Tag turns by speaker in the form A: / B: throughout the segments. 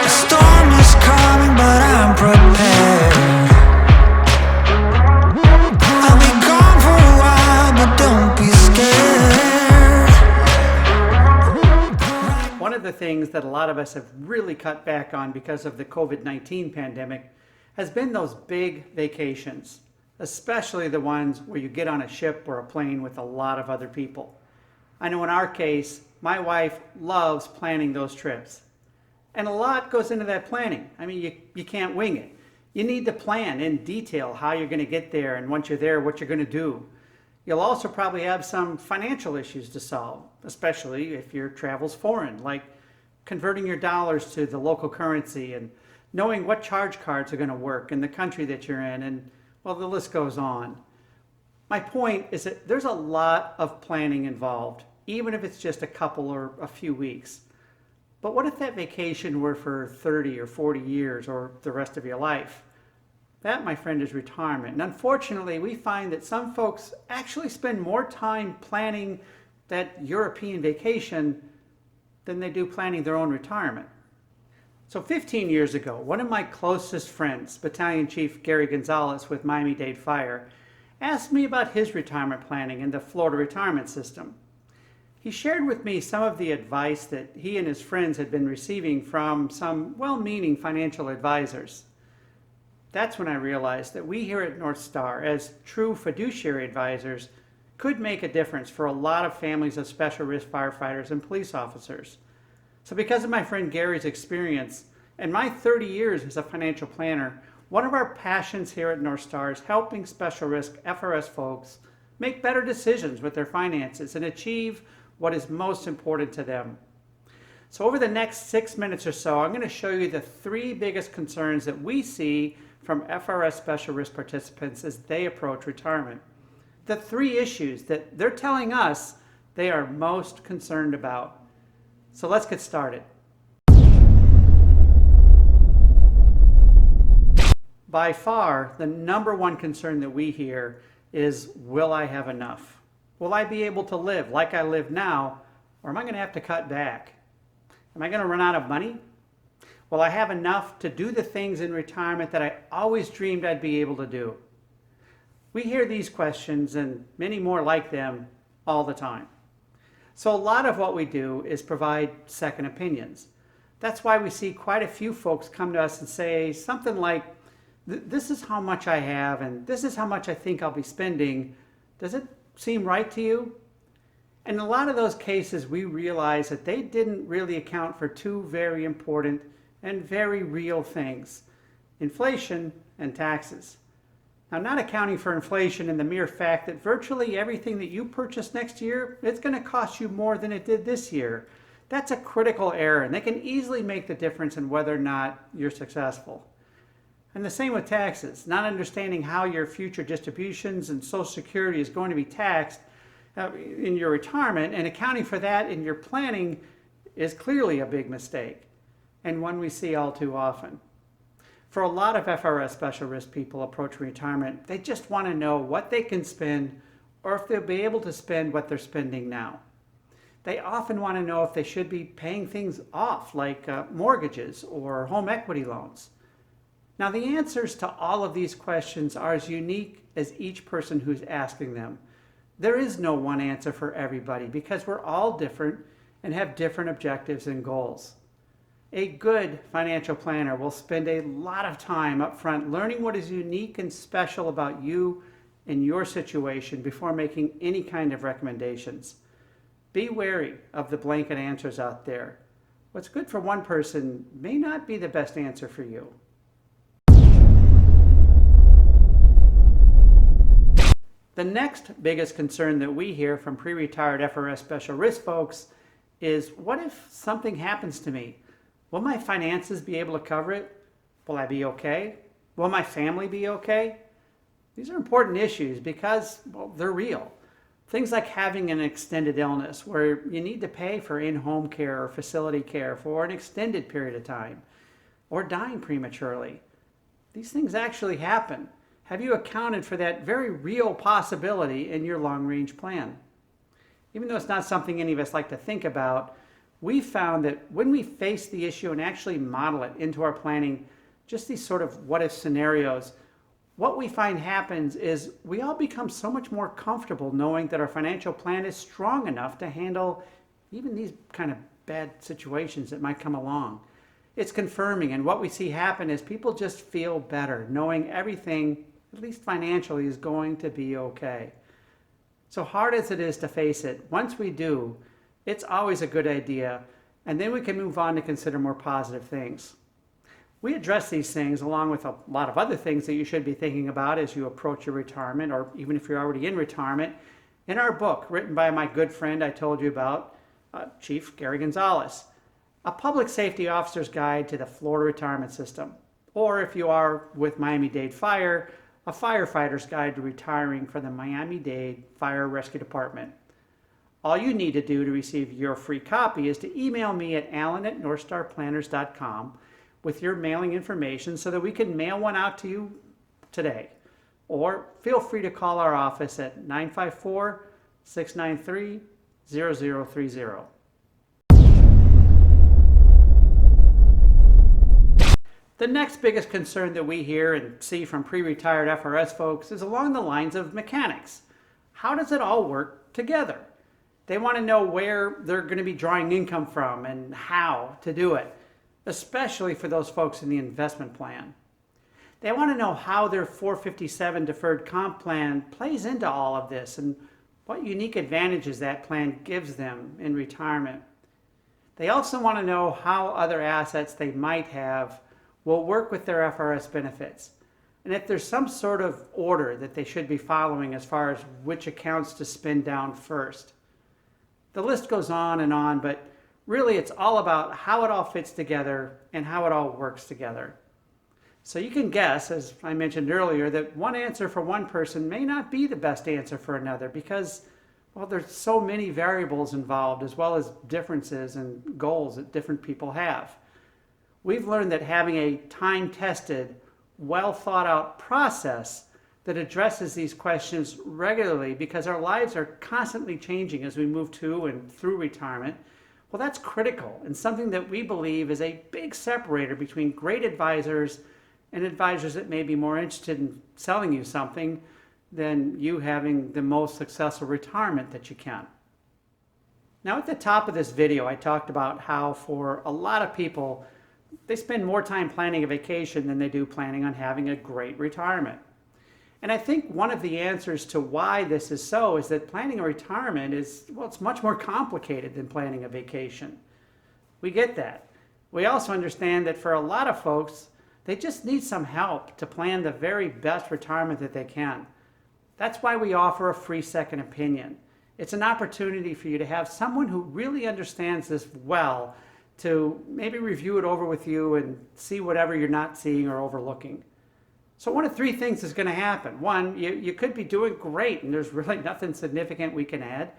A: storm is coming, but I'm prepared. I'll be gone for a while, but don't be scared.
B: One of the things that a lot of us have really cut back on because of the COVID-19 pandemic has been those big vacations, especially the ones where you get on a ship or a plane with a lot of other people. I know in our case, my wife loves planning those trips. And a lot goes into that planning. I mean, you can't wing it. You need to plan in detail how you're going to get there, and once you're there, what you're going to do. You'll also probably have some financial issues to solve, especially if your travel's foreign, like converting your dollars to the local currency and knowing what charge cards are going to work in the country that you're in, and well, the list goes on. My point is that there's a lot of planning involved, even if it's just a couple or a few weeks. But what if that vacation were for 30 or 40 years or the rest of your life? That, my friend, is retirement. And unfortunately, we find that some folks actually spend more time planning that European vacation than they do planning their own retirement. So 15 years ago, one of my closest friends, Battalion Chief Gary Gonzalez with Miami-Dade Fire, asked me about his retirement planning in the Florida retirement system. He shared with me some of the advice that he and his friends had been receiving from some well-meaning financial advisors. That's when I realized that we here at North Star, as true fiduciary advisors, could make a difference for a lot of families of special risk firefighters and police officers. So because of my friend Gary's experience and my 30 years as a financial planner, one of our passions here at North Star is helping special risk FRS folks make better decisions with their finances and achieve what is most important to them. So over the next 6 minutes or so, I'm going to show you the 3 biggest concerns that we see from FRS Special Risk participants as they approach retirement. The 3 issues that they're telling us they are most concerned about. So let's get started. By far, the number one concern that we hear is, will I have enough? Will I be able to live like I live now, or am I going to have to cut back? Am I going to run out of money? Will I have enough to do the things in retirement that I always dreamed I'd be able to do? We hear these questions and many more like them all the time. So a lot of what we do is provide second opinions. That's why we see quite a few folks come to us and say something like, this is how much I have and this is how much I think I'll be spending. Does it seem right to you? And in a lot of those cases, we realize that they didn't really account for 2 very important and very real things: inflation and taxes. Now, not accounting for inflation and the mere fact that virtually everything that you purchase next year, it's going to cost you more than it did this year. That's a critical error, and they can easily make the difference in whether or not you're successful. And the same with taxes. Not understanding how your future distributions and Social Security is going to be taxed in your retirement and accounting for that in your planning is clearly a big mistake, and one we see all too often. For a lot of FRS special risk people approaching retirement, they just want to know what they can spend or if they'll be able to spend what they're spending now. They often want to know if they should be paying things off, like mortgages or home equity loans. Now, the answers to all of these questions are as unique as each person who's asking them. There is no one answer for everybody because we're all different and have different objectives and goals. A good financial planner will spend a lot of time up front learning what is unique and special about you and your situation before making any kind of recommendations. Be wary of the blanket answers out there. What's good for one person may not be the best answer for you. The next biggest concern that we hear from pre-retired FRS special risk folks is, what if something happens to me? Will my finances be able to cover it? Will I be okay? Will my family be okay? These are important issues because, well, they're real. Things like having an extended illness where you need to pay for in-home care or facility care for an extended period of time, or dying prematurely. These things actually happen. Have you accounted for that very real possibility in your long-range plan? Even though it's not something any of us like to think about, we found that when we face the issue and actually model it into our planning, just these sort of what-if scenarios, what we find happens is we all become so much more comfortable knowing that our financial plan is strong enough to handle even these kind of bad situations that might come along. It's confirming, and what we see happen is people just feel better knowing everything, at least financially, is going to be okay. So hard as it is to face it, once we do, it's always a good idea, and then we can move on to consider more positive things. We address these things along with a lot of other things that you should be thinking about as you approach your retirement, or even if you're already in retirement, in our book written by my good friend I told you about, Chief Gary Gonzalez, A Public Safety Officer's Guide to the Florida Retirement System. Or if you are with Miami-Dade Fire, A Firefighter's Guide to Retiring from the Miami-Dade Fire Rescue Department. All you need to do to receive your free copy is to email me at alan@northstarplanners.com with your mailing information so that we can mail one out to you today. Or feel free to call our office at 954-693-0030. The next biggest concern that we hear and see from pre-retired FRS folks is along the lines of mechanics. How does it all work together? They want to know where they're going to be drawing income from and how to do it, especially for those folks in the investment plan. They want to know how their 457 deferred comp plan plays into all of this and what unique advantages that plan gives them in retirement. They also want to know how other assets they might have will work with their FRS benefits, and if there's some sort of order that they should be following as far as which accounts to spin down first. The list goes on, but really it's all about how it all fits together and how it all works together. So you can guess, as I mentioned earlier, that one answer for one person may not be the best answer for another because, well, there's so many variables involved as well as differences and goals that different people have. We've learned that having a time-tested, well-thought-out process that addresses these questions regularly because our lives are constantly changing as we move to and through retirement, well, that's critical and something that we believe is a big separator between great advisors and advisors that may be more interested in selling you something than you having the most successful retirement that you can. Now, at the top of this video, I talked about how for a lot of people, they spend more time planning a vacation than they do planning on having a great retirement. And I think one of the answers to why this is so is that planning a retirement is, well, it's much more complicated than planning a vacation. We get that. We also understand that for a lot of folks, they just need some help to plan the very best retirement that they can. That's why we offer a free second opinion. It's an opportunity for you to have someone who really understands this well to maybe review it over with you and see whatever you're not seeing or overlooking. So one of three things is going to happen. One, you could be doing great and there's really nothing significant we can add.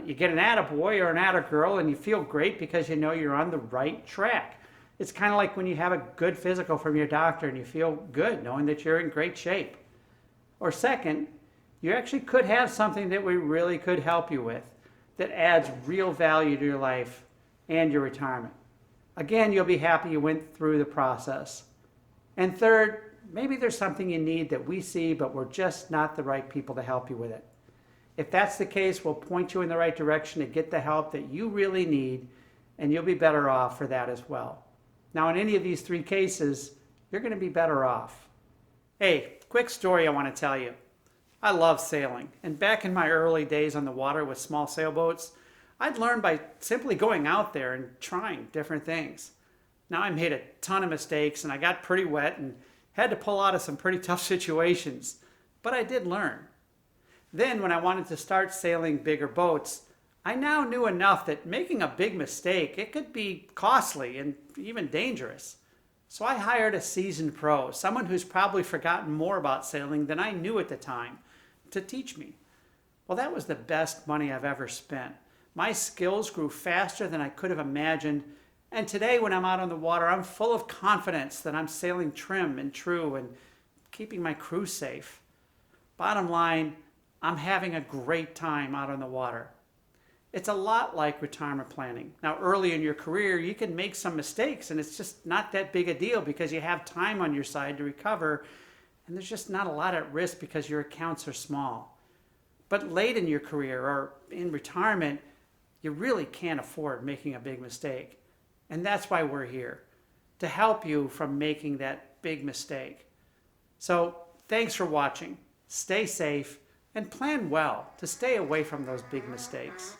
B: You get an attaboy or an attagirl and you feel great because you know you're on the right track. It's kind of like when you have a good physical from your doctor and you feel good knowing that you're in great shape. Or second, you actually could have something that we really could help you with that adds real value to your life and your retirement. Again, you'll be happy you went through the process. And third, maybe there's something you need that we see, but we're just not the right people to help you with it. If that's the case, we'll point you in the right direction to get the help that you really need, and you'll be better off for that as well. Now, in any of these three cases, you're going to be better off. Hey, quick story I want to tell you. I love sailing, and back in my early days on the water with small sailboats, I'd learned by simply going out there and trying different things. Now I made a ton of mistakes and I got pretty wet and had to pull out of some pretty tough situations, but I did learn. Then when I wanted to start sailing bigger boats, I now knew enough that making a big mistake, it could be costly and even dangerous. So I hired a seasoned pro, someone who's probably forgotten more about sailing than I knew at the time, to teach me. Well, that was the best money I've ever spent. My skills grew faster than I could have imagined, And today when I'm out on the water, I'm full of confidence that I'm sailing trim and true and keeping my crew safe. Bottom line, I'm having a great time out on the water. It's a lot like retirement planning. Now, early in your career, you can make some mistakes and it's just not that big a deal because you have time on your side to recover and there's just not a lot at risk because your accounts are small. But late in your career or in retirement, you really can't afford making a big mistake. And that's why we're here, to help you from making that big mistake. So thanks for watching. Stay safe and plan well to stay away from those big mistakes.